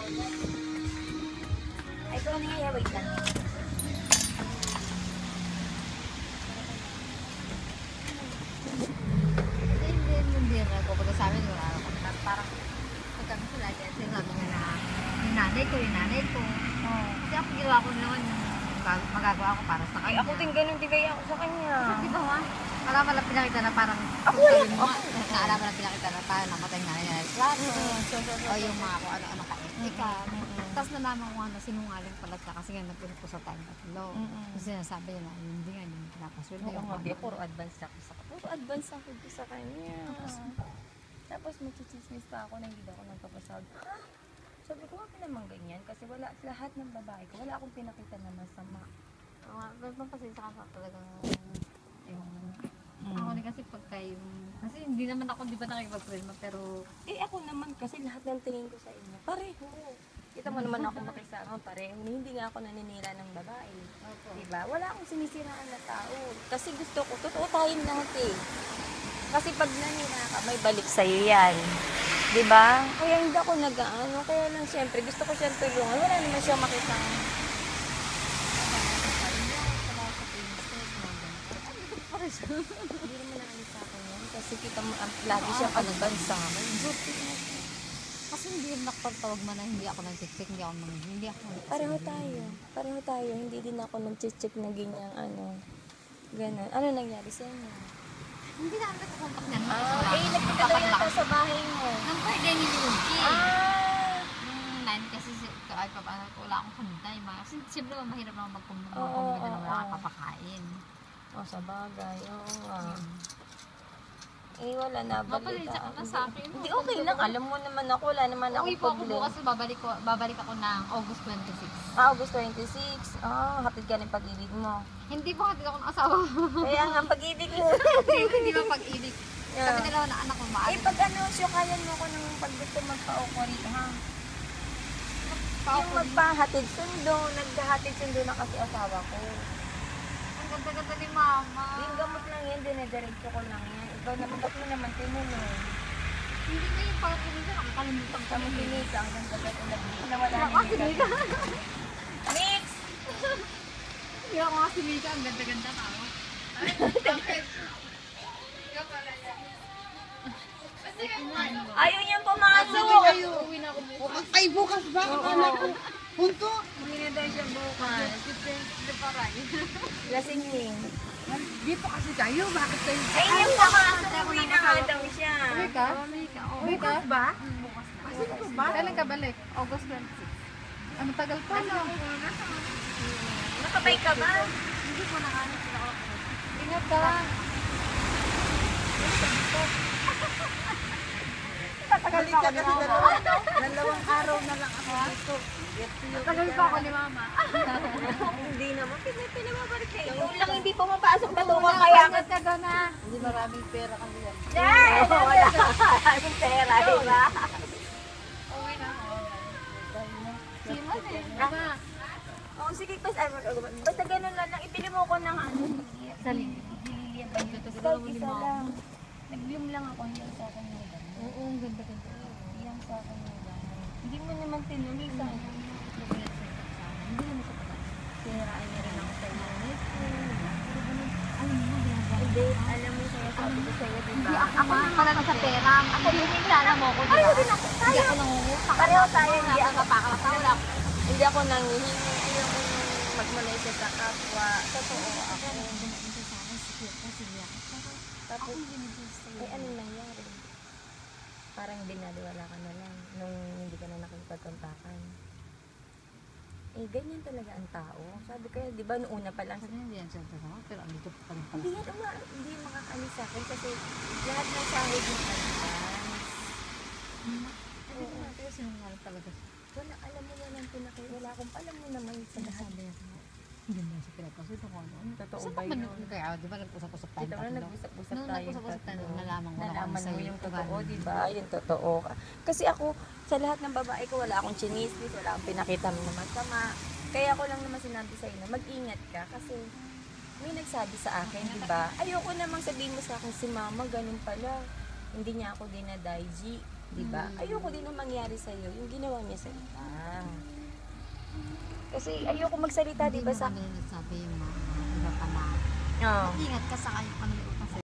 Ay, ito na nga, wait lang. Hindi na pupunta sa amin, wala ako. Parang pag kami sila, sinasabi nga na yung nanay ko. Kasi ako ginawa ko naman yung magagawa ko para sa Ay, kanya. ako din ganun, di kaya ako sa kanya. Di ba ma? Wala pala pinakita na parang Ako wala. Naala pala pinakita na parang namatay nga na yung plato. O yung mga kung ano-ano ka-etika. Tapos nalaman ko nga na sinungaling pala siya kasi nga nagpunod ko sa time tatlo. Kasi sinasabi niya na hindi nga, hindi pinapaswerte. Oo nga, puro advance ako sa kanya. Puro advance ako sa kanya. Tapos magchichismis pa ako na hindi ako nagpapasawag. Ha? Sabi ko, wag naman ganyan. Kasi wala, lahat ng babae ko, wala akong pinakita na masama. Oo nga, pero pasensya ka talagang yung ako din kasi pagka yung kasi hindi naman ako di ba nakikipag-problema pero Eh ako naman kasi lahat ng tingin ko sa inyo, pareho. Kita mo naman ako makisama, pareho. Hindi nga ako naninira ng babae. Diba? Wala akong sinisiraan na tao. Kasi gusto ko, totoo tayong lahat eh. Kasi pag nanira ka, may balik sa'yo yan. Diba? Kaya hindi ako nag-ano. Kaya lang siyempre, gusto ko siyang tulungan. Wala naman siyang makitang hindi naman naalis sa akin yan. Kasi kita mo, lagi siyang advance sa akin. kasi hindi nakapagtawag man na hindi ako nag-check, hindi ako Pareho tayo. Hindi din ako nag-check na ganyang ano. Ganun. Ano nangyari sa inyo? hindi na ako nagkakontak niyan. Nagpunta daw yata sa bahay mo. Nang birthday ni Yuki. Ah! Nung 9 kasi kahit pa paano wala akong kuntay. Kasi siyempre mahirap naman magkumbida Oo, na wala oo. kang papakain. Oh, sa bagay. Oo nga. Eh, wala na. Mapalisya ka na sa akin. Hindi, okay lang. Alam mo naman ako. Wala naman ako Uwi po ako problema. bukas, babalik ako ng August 26. August 26. Hatid ka ng pag-ibig mo. Hindi po hatid ako ng asawa. Kaya nga, pag-ibig mo. Hindi ba pag-ibig? Kami dalawa na anak ko Eh, pag ano, syukayan mo ko ng pag gusto magpa-okori, ha? Yung magpahatid sundo, naghahatid sundo na kasi asawa ko. Ang ganda-ganda ni mama. Yung gamot lang yan, dinediretso ko lang yan. Ikaw naman, ba't mo naman tinulong? Hindi na yung parang pinita, nakakalimutan Kami kami. pinita, hanggang gagat na nawala Ako si Mika. Mix! Hindi ako nga si Mika, ang ganda-ganda ka. Bakit? Ikaw pala yan. Ayaw niyang pumasok! Uwi na ako bukas. Ay, bukas ba? Akala ko. Punto. Uwi na daw siya bukas. Hindi pa rin. Lasing Ning. Dito kasi tayo. Bakit tayo? Ay, yung pumasok, uwi na nga daw siya. Uwi ka? Bukas ba? Bukas na. Asan ka ba? Kailan ka balik? August 26. Ano tagal pa na? Nakabay ka ba? Hindi ko nakahanap sila ako. Ingat ka. Tagal ka kasi dalawang araw na lang ako dito. Tagal pa ako ni mama. Hindi naman, pinababalik kayo. Yung lang hindi pumapasok na tuwa kaya ka. ka doon na. Hindi maraming pera kasi yan. Yan! Wala maraming pera, diba? Uwi na ako. Simon eh. Diba? Oo, sige, basta ganun lang. Ibili mo ko ng ano. Sa linya. Lilian ba yun? Kahit isa lang. Nag-bloom lang ako, hindi sa akin yung gano'n. Oo, ang ganda-ganda. Iyan sa akin yung gano'n. Hindi mo naman tinuloy sa akin. Hindi naman sa pagkakas. Siniraan niya rin ako sa iyo. Alam mo, ginagawa. Hindi, alam mo sa'yo, sabi ko sa'yo, diba? Ako lang pala sa pera. Ako din yung sana mo ko, diba? Ayaw din ako. Hindi ako nangungutang. Pareho tayo, hindi Wala ako. akong kapakala. Wala ako. Hindi ako nangihingi. Ayaw ko nung magmulay siya sa kapwa. Totoo ako. Tapos, ay ano nangyari? Parang binaliwala ka na lang nung hindi ka na nakipagkontakan. Eh, ganyan talaga ang tao. Sabi ko, di ba, noong una pa lang, Sabi hindi yan siya sa pero andito pa rin pala. hindi yan hindi makakaalis sa akin kasi lahat ng sahod ng advance. Sabi ko nga, pero sinungaling talaga siya. Wala, alam mo walang pinakita. Wala akong, alam mo naman sa lahat. Sabi niya, hindi mo siya pinapasok ito kung ano. Totoo Saan ba naman yun? yung kaya, di ba nag-usap-usap tayo Dito na tatlo? nag-usap-usap Nung tayo. nag-usap-usap tayo, nalaman ko na kung Nalaman sa'yo mo yung totoo, ugali. di ba? Yung totoo. Kasi ako, sa lahat ng babae ko, wala akong chinismis, wala akong pinakita mo na masama. Kaya ko lang naman sinabi sa'yo na mag-ingat ka kasi may nagsabi sa akin, di ba? Ayoko namang sabihin mo sa akin si mama, ganun pala. Hindi niya ako dinadaiji. Di ba? Ayoko din na mangyari sa'yo yung ginawa niya sa iba. Kasi ayoko magsalita, di ba, sa... Hindi mo kami nagsabi yung mga iba pa na Oh. ingat ka sa kayong ano